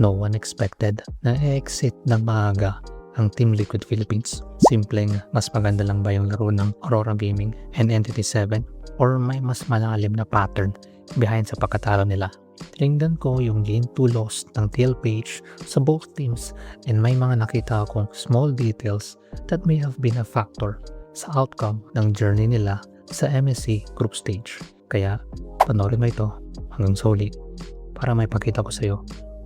No one expected na exit ng maaga ang Team Liquid Philippines. Simpleng mas maganda lang ba yung laro ng Aurora Gaming and Entity7 or may mas malalim na pattern behind sa pagkatalo nila? Tingnan ko yung game 2 loss ng TL page sa both teams and may mga nakita akong small details that may have been a factor sa outcome ng journey nila sa MSC group stage. Kaya panoorin mo ito hanggang soli para may pakita ko sa iyo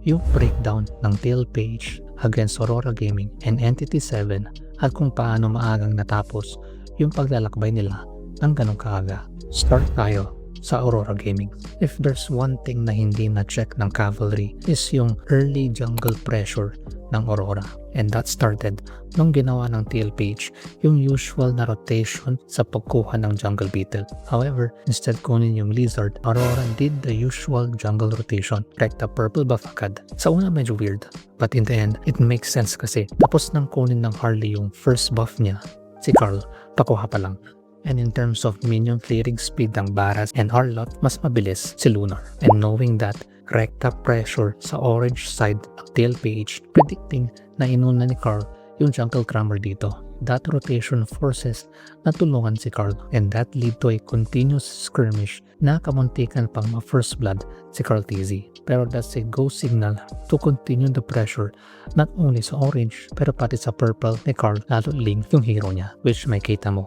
yung breakdown ng TL page against Aurora Gaming and Entity7 at kung paano maagang natapos yung paglalakbay nila ng ganong kaaga. Start tayo sa Aurora Gaming. If there's one thing na hindi na-check ng Cavalry is yung early jungle pressure ng Aurora. And that started nung ginawa ng TL page yung usual na rotation sa pagkuha ng jungle beetle. However, instead kunin yung lizard, Aurora did the usual jungle rotation, rekta purple buff agad. Sa una medyo weird, but in the end, it makes sense kasi tapos nang kunin ng Harley yung first buff niya, si Carl, pakuha pa lang. And in terms of minion clearing speed ng Baras and Harlot, mas mabilis si Lunar. And knowing that, rekta pressure sa orange side ng TL page, predicting na inuna ni Carl yung jungle crammer dito. That rotation forces na tulungan si Carl and that lead to a continuous skirmish na kamuntikan pang ma-first blood si Carl TZ. Pero that's a go signal to continue the pressure not only sa orange pero pati sa purple ni Carl, lalo link yung hero niya, which may kita mo.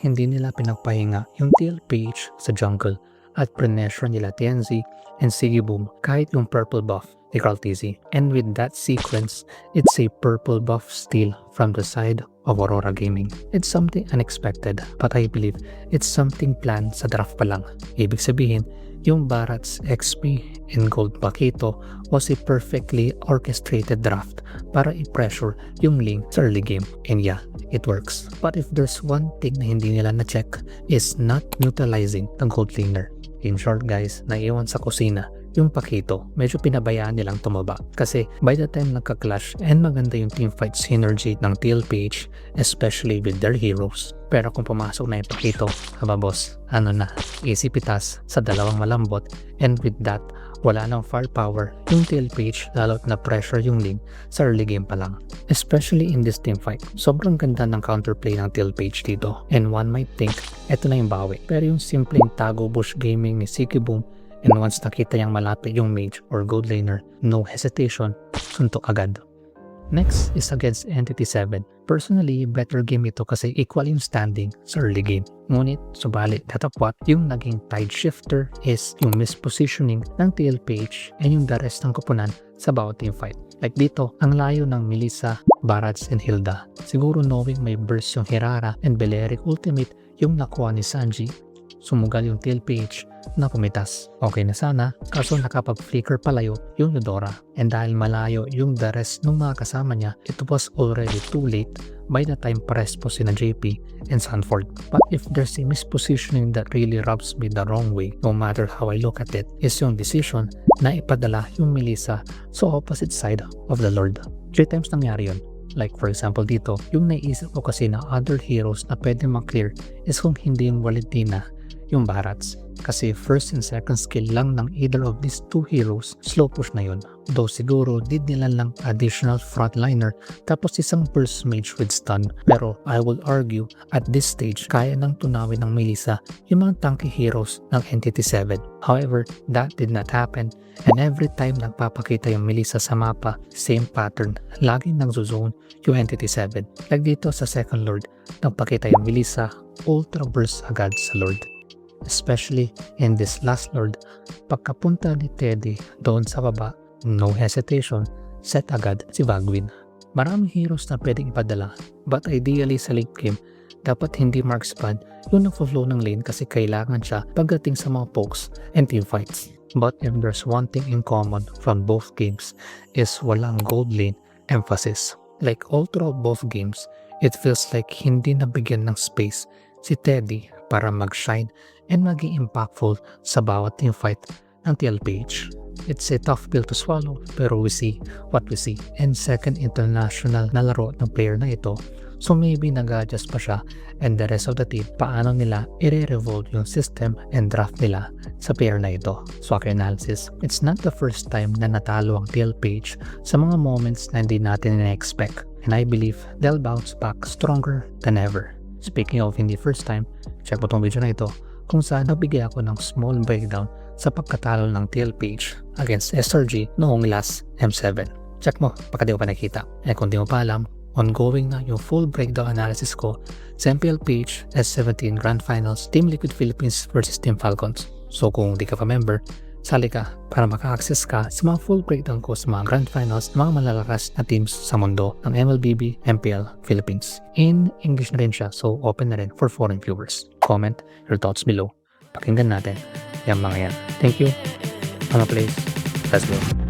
Hindi nila pinagpahinga yung TL page sa jungle at pressure nila TNZ and Sigiboom kahit yung purple buff ni Carl TZ. And with that sequence, it's a purple buff steal from the side of Aurora Gaming. It's something unexpected, but I believe it's something planned sa draft pa lang. Ibig sabihin, yung Barat's XP and Gold Pakito was a perfectly orchestrated draft para i-pressure yung Ling sa early game. And yeah, it works. But if there's one thing na hindi nila na-check is not neutralizing the Gold Laner. In short guys, naiwan sa kusina yung Pakito, medyo pinabayaan nilang tumaba. Kasi by the time nagka-clash and maganda yung teamfight synergy ng TL page, especially with their heroes. Pero kung pumasok na yung Pakito, haba boss, ano na, easy pitas sa dalawang malambot, and with that, wala nang firepower yung TL page lalo't na pressure yung Ling sa early game pa lang. Especially in this teamfight, sobrang ganda ng counterplay ng TL page dito, and one might think, eto na yung bawi. Pero yung simpleng tago bush gaming ni Sigiboom, and once nakita niyang malapit yung mage or gold laner, no hesitation, suntok agad. Next is against Entity7. Personally, better game ito kasi equal yung standing sa early game. Ngunit, subalit, datapwat, yung naging tide shifter is yung mispositioning ng TL page and yung the rest ng koponan sa bawat teamfight. Like dito, ang layo ng Melissa, Barats, and Hilda. Siguro knowing may burst yung Herara and Beleric ultimate yung nakuha ni Sanji, sumugal yung TL page na pumitas. Okay na sana, kaso nakapag-flicker palayo yung Eudora. And dahil malayo yung the rest ng mga kasama niya, it was already too late by the time parespo sina JP and Sanford. But if there's a mispositioning that really rubs me the wrong way, no matter how I look at it, is yung decision na ipadala yung Melissa sa opposite side of the Lord. 3 times nangyari yun. Like for example dito, yung naisip ko kasi na other heroes na pwede mag-clear is kung hindi yung Valentina, yung Barats. Kasi first and second skill lang ng either of these two heroes, slow push na yun. Though siguro did nila lang additional frontliner tapos isang burst mage with stun. Pero I will argue at this stage kaya nang tunawin ng Melissa yung mga tanky heroes ng Entity7. However, that did not happen and every time nagpapakita yung Melissa sa mapa, same pattern, laging nagzozone yung Entity7. Like dito sa second lord, nagpakita yung Melissa, ultra burst agad sa lord. Especially in this last lord, pagkapunta ni Teddy doon sa baba, no hesitation, set agad si Vagwin. Maraming heroes na pwedeng ipadala, but ideally sa late game, dapat hindi marksman yung nag-flow ng lane kasi kailangan siya pagdating sa mga pokes and teamfights. But if there's one thing in common from both games is walang gold lane emphasis. Like all throughout both games, it feels like hindi nabigyan ng space si Teddy para mag-shine and maging impactful sa bawat teamfight ng TL page. It's a tough pill to swallow pero we see what we see. And second international na laro ng player na ito So maybe nag-adjust pa siya and the rest of the team paano nila i-revolve yung system and draft nila sa pair na ito. Swag analysis, it's not the first time na natalo ang TL page sa mga moments na hindi natin na-expect. And I believe they'll bounce back stronger than ever. Speaking of hindi first time, check mo tong video na ito kung saan nagbigay ako ng small breakdown sa pagkatalo ng TL page against SRG noong last M7. Check mo pagka di mo pa nakita. Eh kung di mo pa alam, ongoing na yung full breakdown analysis ko sa MPL page S17 Grand Finals Team Liquid Philippines versus Team Falcons. So kung di ka pa member, sali ka para maka-access ka sa mga full breakdown ko sa mga Grand Finals ng mga malalakas na teams sa mundo ng MLBB MPL Philippines. In English na rin siya, so open na rin for foreign viewers. Comment your thoughts below. Pakinggan natin yung mga yan. Thank you. Oumaplays. Let's go.